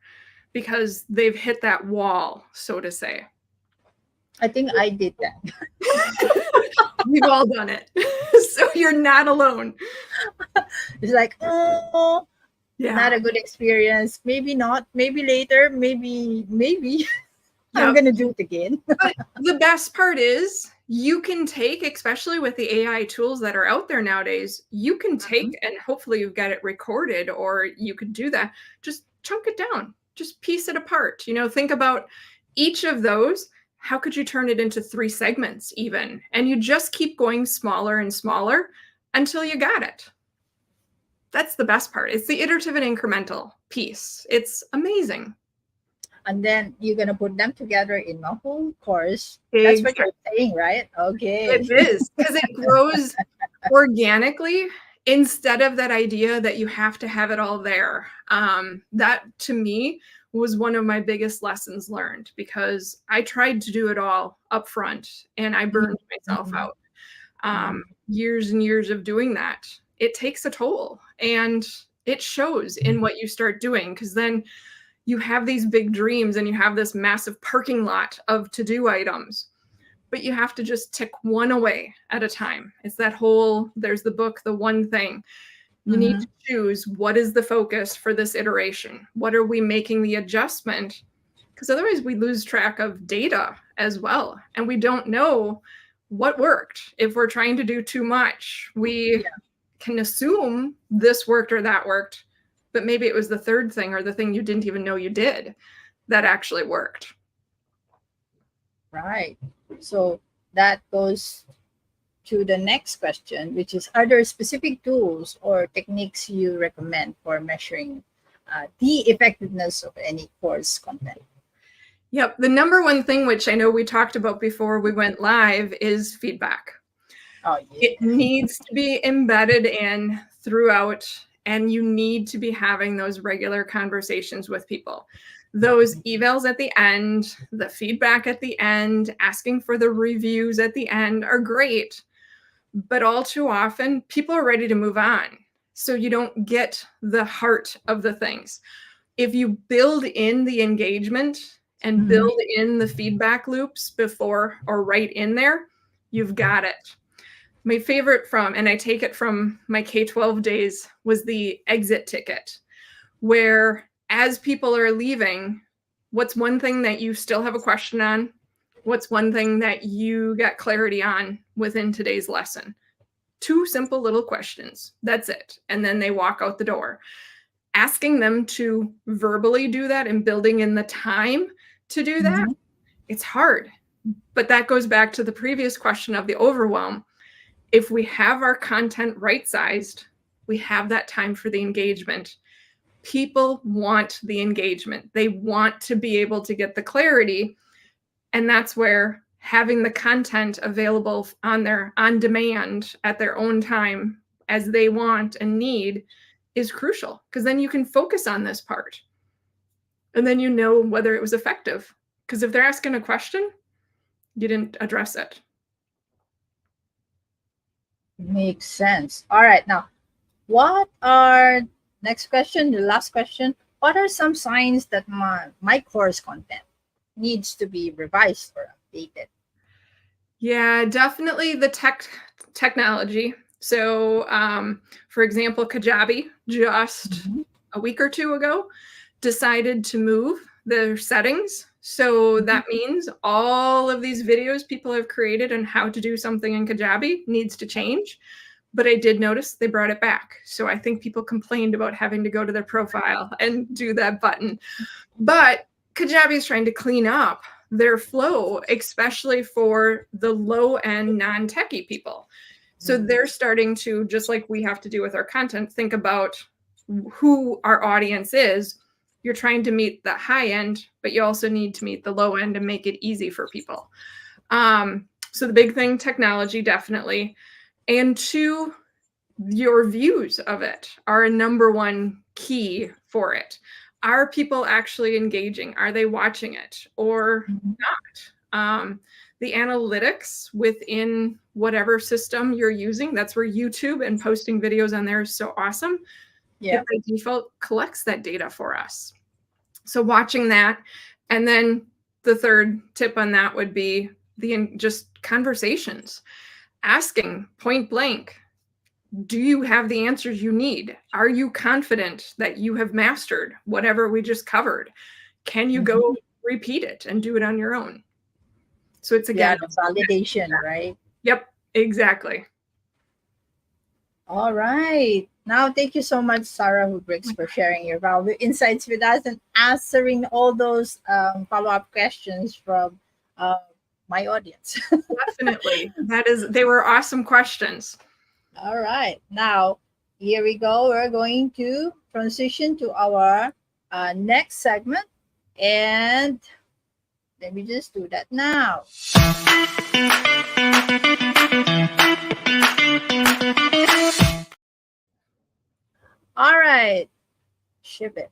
Speaker 2: because they've hit that wall, so to say.
Speaker 1: I think I did that.
Speaker 2: We've all done it. So you're not alone.
Speaker 1: It's like, oh,
Speaker 2: Yeah.
Speaker 1: not a good experience. Maybe not. Maybe later. Maybe. I'm
Speaker 2: Yep.
Speaker 1: going to do it again.
Speaker 2: But the best part is you can take, especially with the AI tools that are out there nowadays, you can take, and hopefully you've got it recorded, or you could do that. Just chunk it down, just piece it apart. Think about each of those. How could you turn it into 3 segments even? And you just keep going smaller and smaller until you got it. That's the best part. It's the iterative and incremental piece. It's amazing.
Speaker 1: And then you're going to put them together in a whole course. That's what you're saying, right? Okay.
Speaker 2: It is, because it grows organically instead of that idea that you have to have it all there. That, to me, was one of my biggest lessons learned, because I tried to do it all up front and I burned myself out. Years and years of doing that. It takes a toll, and it shows in what you start doing, because then you have these big dreams and you have this massive parking lot of to-do items, but you have to just tick one away at a time. It's that whole, there's the book, The One Thing. You need to choose, what is the focus for this iteration? What are we making the adjustment? Because otherwise we lose track of data as well. And we don't know what worked. If we're trying to do too much, we can assume this worked or that worked, but maybe it was the third thing, or the thing you didn't even know you did, that actually worked.
Speaker 1: Right. So that goes to the next question, which is, are there specific tools or techniques you recommend for measuring the effectiveness of any course content?
Speaker 2: Yep. The number one thing, which I know we talked about before we went live, is feedback.
Speaker 1: Oh, yeah.
Speaker 2: It needs to be embedded in throughout, and you need to be having those regular conversations with people. Those evals at the end, the feedback at the end, asking for the reviews at the end are great, but all too often people are ready to move on. So you don't get the heart of the things. If you build in the engagement and build in the feedback loops before or right in there, you've got it. My favorite and I take it from my K-12 days, was the exit ticket, where as people are leaving, what's one thing that you still have a question on? What's one thing that you got clarity on within today's lesson? 2 simple little questions. That's it. And then they walk out the door. Asking them to verbally do that and building in the time to do that, it's hard. But that goes back to the previous question of the overwhelm. If we have our content right-sized, we have that time for the engagement. People want the engagement. They want to be able to get the clarity. And that's where having the content available on demand at their own time as they want and need is crucial, because then you can focus on this part. And then you know whether it was effective. Because if they're asking a question, you didn't address it.
Speaker 1: Makes sense. All right. Now, next question, the last question, what are some signs that my course content needs to be revised or updated?
Speaker 2: Yeah, definitely the technology. So, for example, Kajabi just a week or 2 ago decided to move their settings. So that means all of these videos people have created on how to do something in Kajabi needs to change. But I did notice they brought it back. So I think people complained about having to go to their profile and do that button. But Kajabi is trying to clean up their flow, especially for the low-end non-techie people. So they're starting to, just like we have to do with our content, think about who our audience is. You're trying to meet the high end, but you also need to meet the low end and make it easy for people. So the big thing, technology, definitely. And two, your views of it are a number one key for it. Are people actually engaging? Are they watching it or not? The analytics within whatever system you're using, that's where YouTube and posting videos on there is so awesome.
Speaker 1: Yeah.
Speaker 2: It by default collects that data for us. So watching that. And then the third tip on that would be just conversations, asking point blank, do you have the answers you need? Are you confident that you have mastered whatever we just covered? Can you go repeat it and do it on your own? So it's, again,
Speaker 1: the validation, right?
Speaker 2: Yep, exactly.
Speaker 1: All right. Now, thank you so much, Sarah Hubricks, for sharing your valuable insights with us and answering all those follow-up questions from my audience.
Speaker 2: Definitely. They were awesome questions.
Speaker 1: All right. Now, here we go. We're going to transition to our next segment. And let me just do that now. All right. Ship it.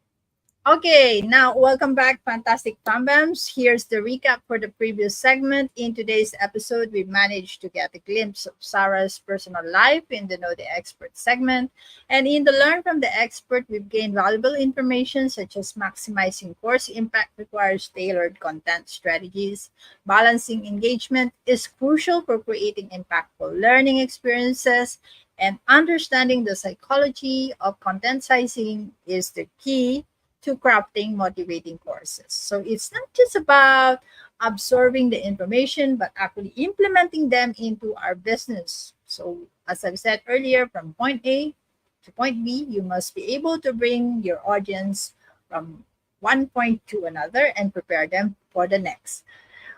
Speaker 1: Okay, now welcome back, Fantastic Fambams. Here's the recap for the previous segment. In today's episode, we managed to get a glimpse of Sarah's personal life in the Know the Expert segment. And in the Learn from the Expert, we've gained valuable information such as maximizing course impact requires tailored content strategies. Balancing engagement is crucial for creating impactful learning experiences. And understanding the psychology of content sizing is the key to crafting motivating courses. So it's not just about absorbing the information, but actually implementing them into our business. So as I've said earlier, from point A to point B, you must be able to bring your audience from one point to another and prepare them for the next.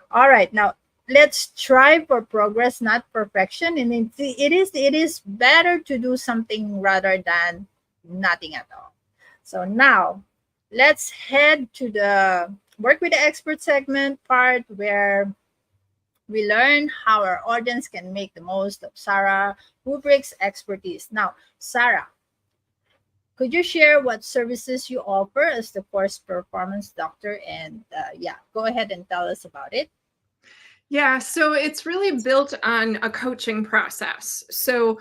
Speaker 1: All right, now let's strive for progress, not perfection. And it is better to do something rather than nothing at all. So now, let's head to the Work with the Expert segment part where we learn how our audience can make the most of Sarah Hubricks' expertise. Now, Sarah, could you share what services you offer as the course performance doctor? And go ahead and tell us about it.
Speaker 2: Yeah, so it's really built on a coaching process. So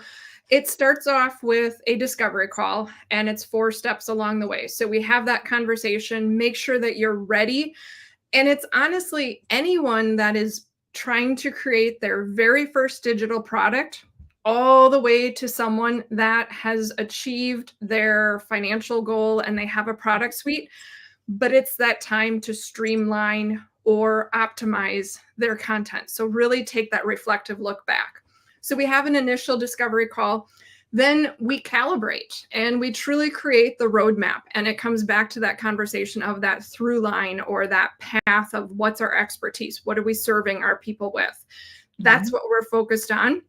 Speaker 2: it starts off with a discovery call, and it's 4 steps along the way. So we have that conversation, make sure that you're ready. And it's honestly anyone that is trying to create their very first digital product, all the way to someone that has achieved their financial goal and they have a product suite, but it's that time to streamline or optimize their content. So really take that reflective look back. So we have an initial discovery call, then we calibrate and we truly create the roadmap. And it comes back to that conversation of that through line or that path of what's our expertise? What are we serving our people with? That's what we're focused on.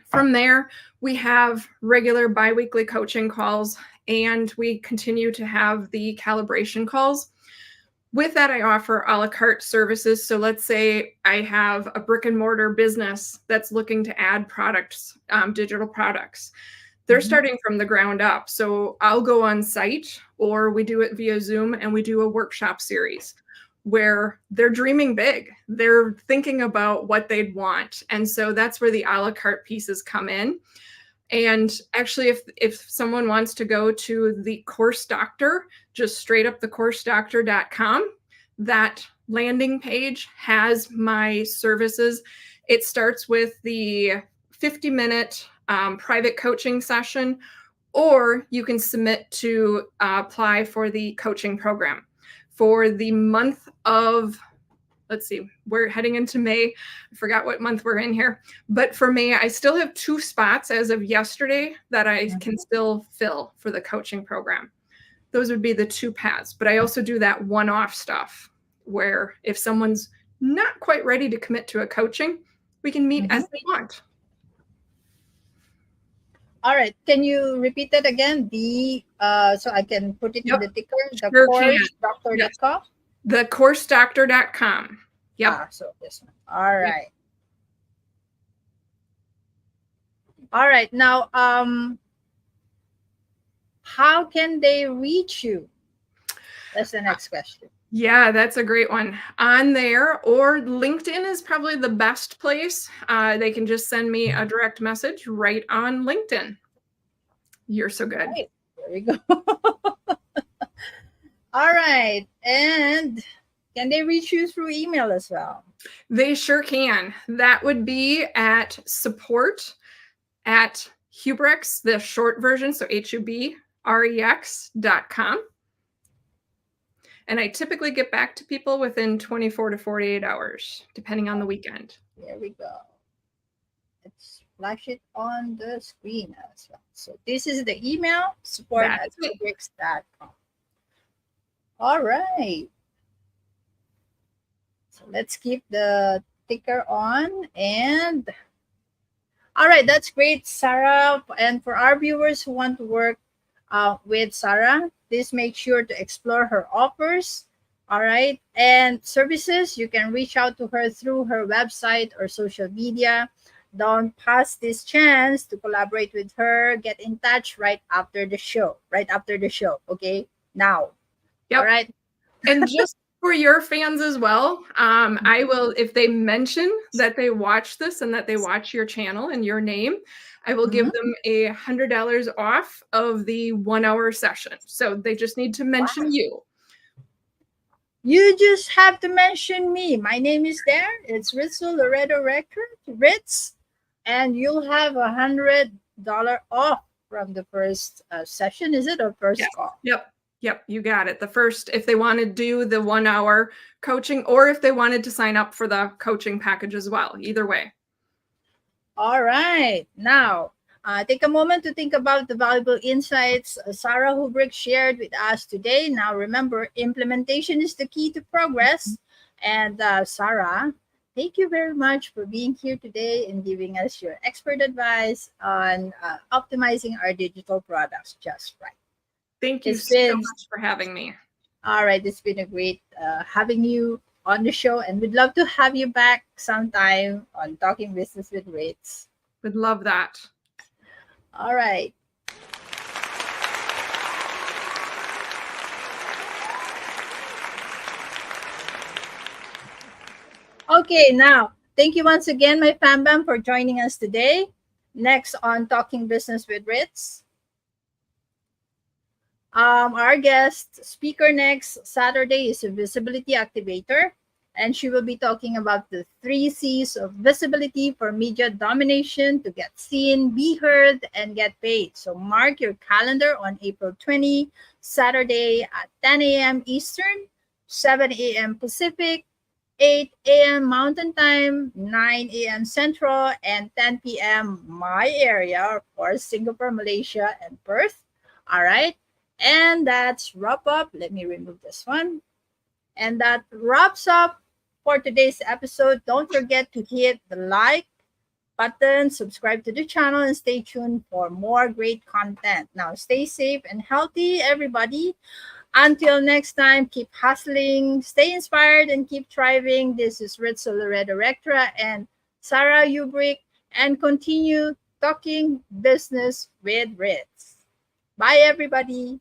Speaker 2: From there, we have regular biweekly coaching calls, and we continue to have the calibration calls. With that, I offer a la carte services. So let's say I have a brick and mortar business that's looking to add products, digital products. They're starting from the ground up. So I'll go on site, or we do it via Zoom, and we do a workshop series where they're dreaming big. They're thinking about what they'd want. And so that's where the a la carte pieces come in. And actually, if someone wants to go to the Course Doctor, just straight up thecoursedoctor.com, that landing page has my services. It starts with the 50-minute private coaching session, or you can submit to apply for the coaching program. For the month of, let's see, we're heading into May. I forgot what month we're in here. But for May, I still have 2 spots as of yesterday that I can still fill for the coaching program. Those would be the 2 paths. But I also do that one-off stuff. where if someone's not quite ready to commit to a coaching, we can meet as they want.
Speaker 1: All right. Can you repeat that again? So I can put it in the ticker. The
Speaker 2: Sure
Speaker 1: course doctor.com.
Speaker 2: The coursedoctor.com. Yep.
Speaker 1: So this one. All right. All right. Now, how can they reach you? That's the next question.
Speaker 2: Yeah, that's a great one. On there, or LinkedIn is probably the best place. They can just send me a direct message right on LinkedIn. You're so good.
Speaker 1: Right. There we go. All right. And can they reach you through email as well?
Speaker 2: They sure can. That would be at support@Hubrex, the short version, so HUBREX.com. And I typically get back to people within 24 to 48 hours, depending on the weekend.
Speaker 1: There we go. Let's flash it on the screen as well. So this is the email, support@Hubrex.com. All right. So let's keep the ticker on. And all right, that's great, Sarah. And for our viewers who want to work with Sarah, please make sure to explore her offers. All right. And services, you can reach out to her through her website or social media. Don't pass this chance to collaborate with her. Get in touch right after the show. Okay. Now.
Speaker 2: Yep.
Speaker 1: All right.
Speaker 2: And just for your fans as well, I will, if they mention that they watch this and that they watch your channel and your name, I will give them $100 off of the 1 hour session. So they just need to mention you.
Speaker 1: You just have to mention me. My name is there. It's Ritzel, Loredo-Rectra, Ritz, and you'll have $100 off from the first session. Is it or first call?
Speaker 2: Yep, you got it. The first, if they want to do the 1 hour coaching, or if they wanted to sign up for the coaching package as well, either way.
Speaker 1: All right. Now, take a moment to think about the valuable insights Sarah Hubrick shared with us today. Now, remember, implementation is the key to progress. And Sarah, thank you very much for being here today and giving us your expert advice on optimizing our digital products just right.
Speaker 2: Thank you so much for having me.
Speaker 1: All right. It's been a great having you on the show, and we'd love to have you back sometime on Talking Business with Ritz.
Speaker 2: Would love that.
Speaker 1: All right. Okay, now, thank you once again, my fam bam, for joining us today. Next on Talking Business with Ritz. Our guest speaker next Saturday is a visibility activator, and she will be talking about the 3 C's of visibility for media domination to get seen, be heard, and get paid. So mark your calendar on April 20, Saturday at 10 a.m. Eastern, 7 a.m. Pacific, 8 a.m. Mountain Time, 9 a.m. Central, and 10 p.m. my area, of course, Singapore, Malaysia, and Perth. All right. And that's wrap up. Let me remove this one. And that wraps up for today's episode. Don't forget to hit the like button, subscribe to the channel, and stay tuned for more great content. Now, stay safe and healthy, everybody. Until next time, keep hustling, stay inspired, and keep thriving. This is Ritzel, Loredo-Rectra, and Sarah Hubrick, and continue talking business with Ritz. Bye, everybody.